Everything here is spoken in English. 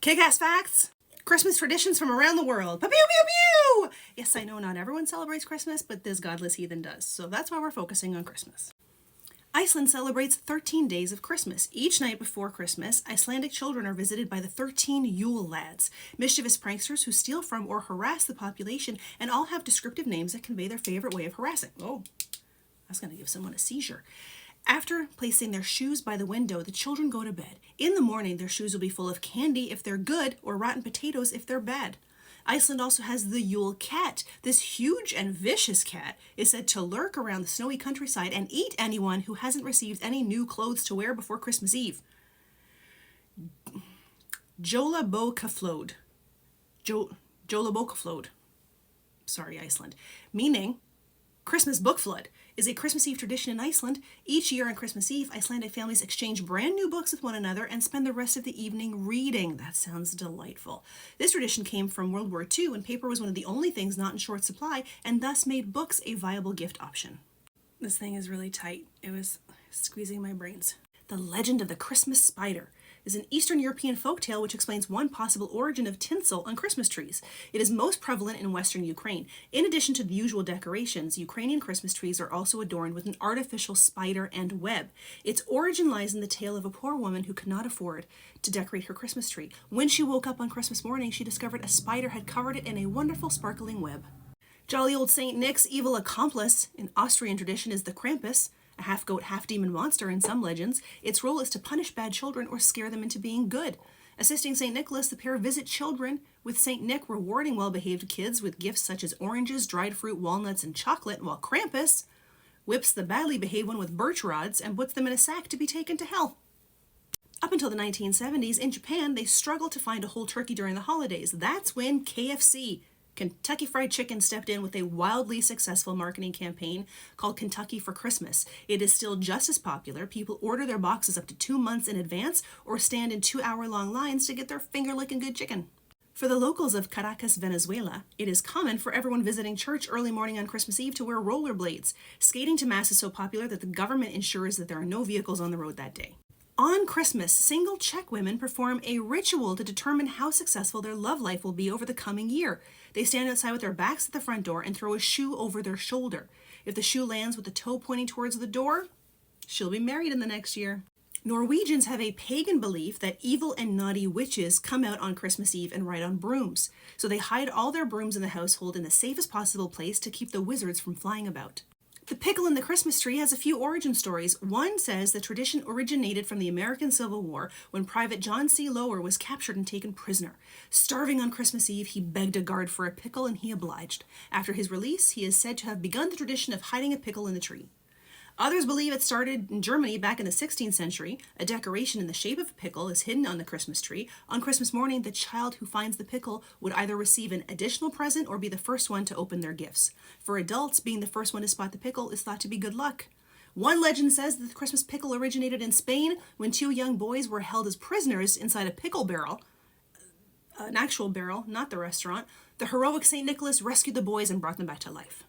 Kick-ass facts! Christmas traditions from around the world. Pew pew pew pew! Yes, I know not everyone celebrates Christmas, but this godless heathen does, so that's why we're focusing on Christmas. Iceland celebrates 13 days of Christmas. Each night before Christmas, Icelandic children are visited by the 13 Yule lads, mischievous pranksters who steal from or harass the population, and all have descriptive names that convey their favorite way of harassing. Oh, that's going to give someone a seizure. After placing their shoes by the window, the children go to bed. In the morning, their shoes will be full of candy if they're good or rotten potatoes if they're bad. Iceland also has the Yule cat. This huge and vicious cat is said to lurk around the snowy countryside and eat anyone who hasn't received any new clothes to wear before Christmas Eve. Jólabókaflóð. Jólabókaflóð. Sorry, Iceland. Meaning Christmas book flood is a Christmas Eve tradition in Iceland. Each year on Christmas Eve, Icelandic families exchange brand new books with one another and spend the rest of the evening reading. That sounds delightful. This tradition came from World War II, when paper was one of the only things not in short supply, and thus made books a viable gift option. This thing is really tight. It was squeezing my brains. The legend of the Christmas spider is an Eastern European folktale which explains one possible origin of tinsel on Christmas trees. It is most prevalent in western Ukraine. In addition to the usual decorations, Ukrainian Christmas trees are also adorned with an artificial spider and web. Its origin lies in the tale of a poor woman who could not afford to decorate her Christmas tree. When she woke up on Christmas morning, she discovered a spider had covered it in a wonderful sparkling web. Jolly old Saint Nick's evil accomplice in Austrian tradition is the Krampus, a half-goat, half-demon monster in some legends. Its role is to punish bad children or scare them into being good. Assisting St. Nicholas, the pair visit children, with St. Nick rewarding well-behaved kids with gifts such as oranges, dried fruit, walnuts, and chocolate, while Krampus whips the badly behaved one with birch rods and puts them in a sack to be taken to hell. Up until the 1970s, in Japan, they struggled to find a whole turkey during the holidays. That's when KFC, Kentucky Fried Chicken, stepped in with a wildly successful marketing campaign called Kentucky for Christmas. It is still just as popular. People order their boxes up to 2 months in advance or stand in 2-hour-long lines to get their finger-licking good chicken. For the locals of Caracas, Venezuela, it is common for everyone visiting church early morning on Christmas Eve to wear rollerblades. Skating to Mass is so popular that the government ensures that there are no vehicles on the road that day. On Christmas, single Czech women perform a ritual to determine how successful their love life will be over the coming year. They stand outside with their backs at the front door and throw a shoe over their shoulder. If the shoe lands with the toe pointing towards the door, she'll be married in the next year. Norwegians have a pagan belief that evil and naughty witches come out on Christmas Eve and ride on brooms. So they hide all their brooms in the household in the safest possible place to keep the wizards from flying about. The pickle in the Christmas tree has a few origin stories. One says the tradition originated from the American Civil War, when Private John C. Lower was captured and taken prisoner. Starving on Christmas Eve, he begged a guard for a pickle and he obliged. After his release, he is said to have begun the tradition of hiding a pickle in the tree. Others believe it started in Germany back in the 16th century. A decoration in the shape of a pickle is hidden on the Christmas tree. On Christmas morning, the child who finds the pickle would either receive an additional present or be the first one to open their gifts. For adults, being the first one to spot the pickle is thought to be good luck. One legend says that the Christmas pickle originated in Spain when 2 young boys were held as prisoners inside a pickle barrel. An actual barrel, not the restaurant. The heroic St. Nicholas rescued the boys and brought them back to life.